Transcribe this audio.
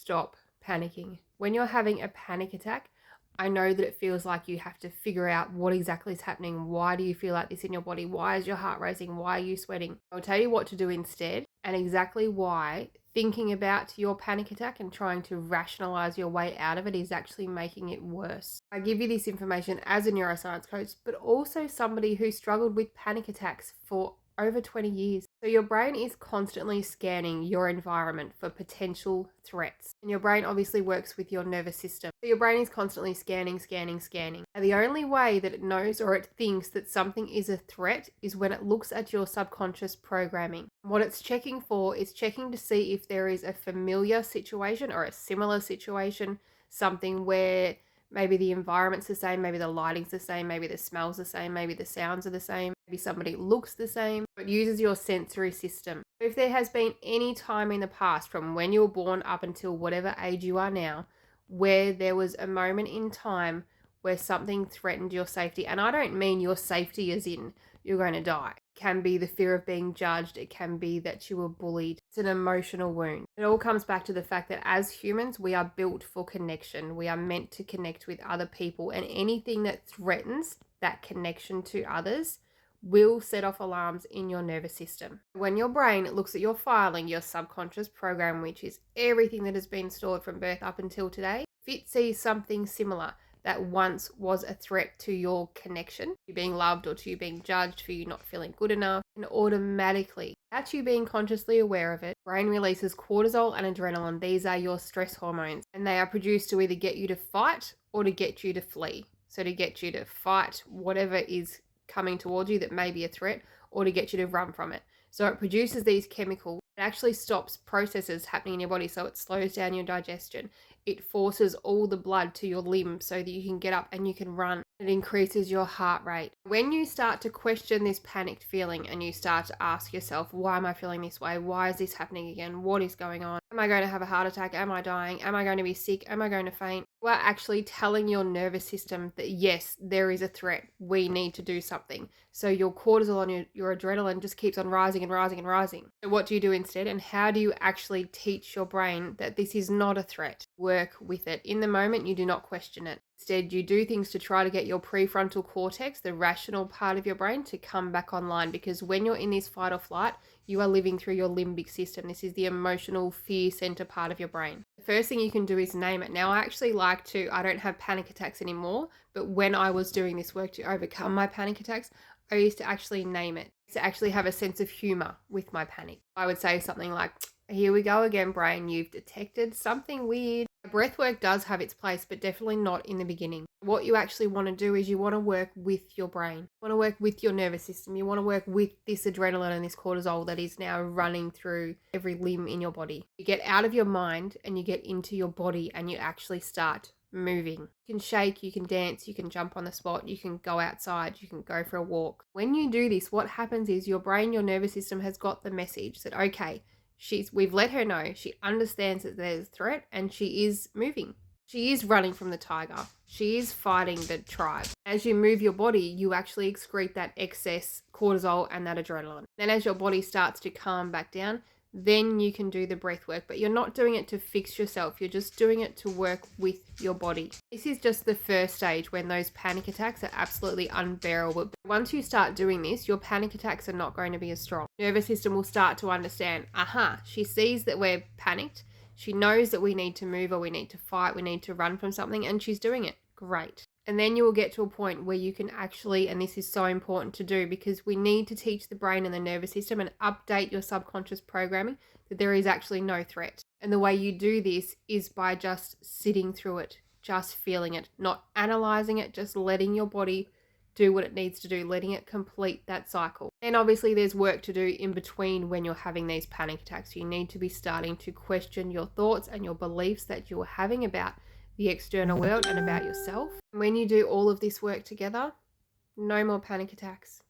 stop panicking. When you're having a panic attack, I know that it feels like you have to figure out what exactly is happening. Why do you feel like this in your body? Why is your heart racing? Why are you sweating? I'll tell you what to do instead, and exactly why thinking about your panic attack and trying to rationalize your way out of it is actually making it worse. I give you this information as a neuroscience coach, but also somebody who struggled with panic attacks for over 20 years. So your brain is constantly scanning your environment for potential threats. And your brain obviously works with your nervous system. So your brain is constantly scanning. And the only way that it knows or it thinks that something is a threat is when it looks at your subconscious programming. What it's checking for is checking to see if there is a familiar situation or a similar situation, something where maybe the environment's the same, maybe the lighting's the same, maybe the smell's the same, maybe the sounds are the same, maybe somebody looks the same. It uses your sensory system. If there has been any time in the past from when you were born up until whatever age you are now, where there was a moment in time where something threatened your safety, and I don't mean your safety as in you're going to die. It can be the fear of being judged. It can be that you were bullied. It's an emotional wound. It all comes back to the fact that as humans, we are built for connection. We are meant to connect with other people, and anything that threatens that connection to others will set off alarms in your nervous system. When your brain looks at your filing, your subconscious program, which is everything that has been stored from birth up until today, if it sees something similar that once was a threat to your connection, you being loved or to you being judged for you not feeling good enough, and automatically, without you being consciously aware of it, brain releases cortisol and adrenaline. These are your stress hormones, and they are produced to either get you to fight or to get you to flee. So to get you to fight whatever is coming towards you that may be a threat, or to get you to run from it. So it produces these chemicals. It actually stops processes happening in your body, so it slows down your digestion. It forces all the blood to your limbs so that you can get up and you can run. It increases your heart rate. When you start to question this panicked feeling and you start to ask yourself, why am I feeling this way? Why is this happening again? What is going on? Am I going to have a heart attack? Am I dying? Am I going to be sick? Am I going to faint? You are actually telling your nervous system that yes, there is a threat. We need to do something. So your cortisol and your adrenaline just keeps on rising and rising and rising. So what do you do instead? And how do you actually teach your brain that this is not a threat? Work with it. In the moment, you do not question it. Instead, you do things to try to get your prefrontal cortex, the rational part of your brain, to come back online, because when you're in this fight or flight, you are living through your limbic system. This is the emotional fear center part of your brain. The first thing you can do is name it. Now, I don't have panic attacks anymore, but when I was doing this work to overcome my panic attacks, I used to actually name it, to actually have a sense of humor with my panic. I would say something like, here we go again, brain, you've detected something weird. Breathwork does have its place, but definitely not in the beginning. What you actually want to do is you want to work with your brain. You want to work with your nervous system. You want to work with this adrenaline and this cortisol that is now running through every limb in your body. You get out of your mind and you get into your body and you actually start moving. You can shake, you can dance, you can jump on the spot, you can go outside, you can go for a walk. When you do this, what happens is your brain, your nervous system has got the message that, okay, we've let her know, she understands that there's a threat and she is moving. She is running from the tiger. She is fighting the tribe. As you move your body, you actually excrete that excess cortisol and that adrenaline. Then as your body starts to calm back down, then you can do the breath work, but you're not doing it to fix yourself. You're just doing it to work with your body. This is just the first stage when those panic attacks are absolutely unbearable. But once you start doing this, your panic attacks are not going to be as strong. Nervous system will start to understand, she sees that we're panicked. She knows that we need to move or we need to fight, we need to run from something, and she's doing it. Great. And then you will get to a point where you can actually, and this is so important to do because we need to teach the brain and the nervous system and update your subconscious programming that there is actually no threat. And the way you do this is by just sitting through it, just feeling it, not analyzing it, just letting your body do what it needs to do, letting it complete that cycle. And obviously there's work to do in between when you're having these panic attacks. You need to be starting to question your thoughts and your beliefs that you're having about the external world and about yourself. When you do all of this work together, no more panic attacks.